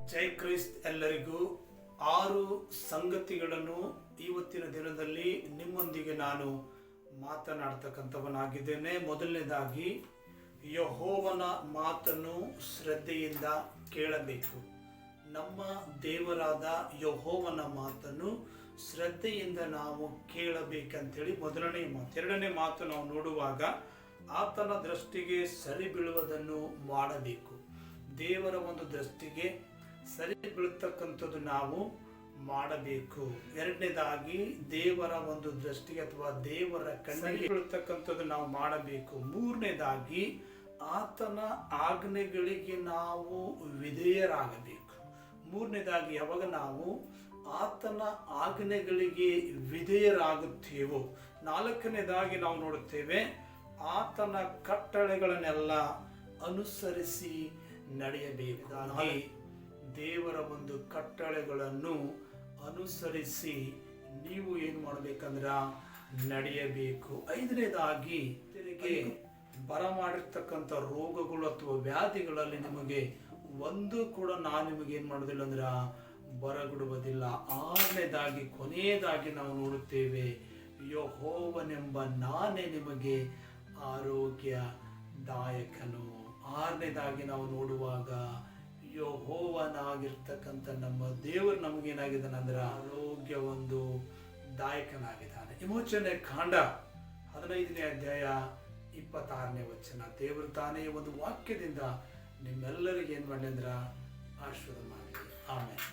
ಜೈ Christ. ಎಲ್ಲರಿಗೂ 6 ಸಂಗತಿಗಳನ್ನು ಇವತ್ತಿನ ದಿನದಲ್ಲಿ ನಿಮ್ಮೊಂದಿಗೆ ನಾನು ಮಾತನಾಡ್ತಕ್ಕಂಥವನಾಗಿದ್ದೇನೆ. ಮೊದಲನೇದಾಗಿ, ಯೆಹೋವನ ಮಾತನ್ನು ಶ್ರದ್ಧೆಯಿಂದ ಕೇಳಬೇಕು. ನಮ್ಮ ದೇವರಾದ ಯೆಹೋವನ ಮಾತನ್ನು ಶ್ರದ್ಧೆಯಿಂದ ನಾವು ಕೇಳಬೇಕಂತೇಳಿ ಮೊದಲನೇ ಮಾತು. ಎರಡನೇ ಮಾತು, ನಾವು ನೋಡುವಾಗ ಆತನ ದೃಷ್ಟಿಗೆ ಸರಿ ಬೀಳುವುದನ್ನು ಮಾಡಬೇಕು. ದೇವರ ಒಂದು ದೃಷ್ಟಿಗೆ ಸರಿ ಬೀಳ್ತಕ್ಕಂಥದ್ದು ನಾವು ಮಾಡಬೇಕು. ಎರಡನೇದಾಗಿ, ದೇವರ ಒಂದು ದೃಷ್ಟಿಗೆ ಅಥವಾ ದೇವರ ಕಣ್ಣಿಗೆ ಬೀಳ್ತಕ್ಕಂಥದ್ದು ನಾವು ಮಾಡಬೇಕು. ಮೂರನೇದಾಗಿ, ಆತನ ಆಜ್ಞೆಗಳಿಗೆ ನಾವು ವಿಧೇಯರಾಗಬೇಕು. ಮೂರನೇದಾಗಿ, ಯಾವಾಗ ನಾವು ಆತನ ಆಜ್ಞೆಗಳಿಗೆ ವಿಧೇಯರಾಗುತ್ತೇವೋ. ನಾಲ್ಕನೇದಾಗಿ ನಾವು ನೋಡುತ್ತೇವೆ, ಆತನ ಕಟ್ಟಳೆಗಳನ್ನೆಲ್ಲ ಅನುಸರಿಸಿ ನಡೆಯಬೇಕು. ದೇವರ ಒಂದು ಕಟ್ಟಳೆಗಳನ್ನು ಅನುಸರಿಸಿ ನೀವು ಏನು ಮಾಡಬೇಕಂದ್ರೆ ನಡೆಯಬೇಕು. ಐದನೇದಾಗಿ, ಬರಮಾಡಿರ್ತಕ್ಕಂಥ ರೋಗಗಳು ಅಥವಾ ವ್ಯಾಧಿಗಳಲ್ಲಿ ನಿಮಗೆ ಒಂದು ಕೂಡ ನಾನು ನಿಮಗೆ ಏನು ಮಾಡೋದಿಲ್ಲ ಅಂದ್ರೆ ಬರಗುಡುವುದಿಲ್ಲ. ಆರನೇದಾಗಿ, ಕೊನೆಯದಾಗಿ ನಾವು ನೋಡುತ್ತೇವೆ, ಯೆಹೋವನೆಂಬ ನಾನೇ ನಿಮಗೆ ಆರೋಗ್ಯದಾಯಕನು. ಆರನೇದಾಗಿ ನಾವು ನೋಡುವಾಗ, ಯೆಹೋವನಾಗಿರ್ತಕ್ಕಂಥ ನಮ್ಮ ದೇವರು ನಮಗೇನಾಗಿದ್ದಾನೆ ಅಂದ್ರೆ ಆರೋಗ್ಯ ಒಂದು ದಾಯಕನಾಗಿದ್ದಾನೆ. ವಿಮೋಚನೆ ಕಾಂಡ 15ನೇ ಅಧ್ಯಾಯ 26ನೇ ವಚನ. ದೇವರು ತಾನೇ ಒಂದು ವಾಕ್ಯದಿಂದ ನಿಮ್ಮೆಲ್ಲರಿಗೆ ಏನು ಮಾಡಲಿ ಅಂದ್ರೆ ಆಶೀರ್ವಾದ ಮಾಡಲಿ. ಆಮೇಲೆ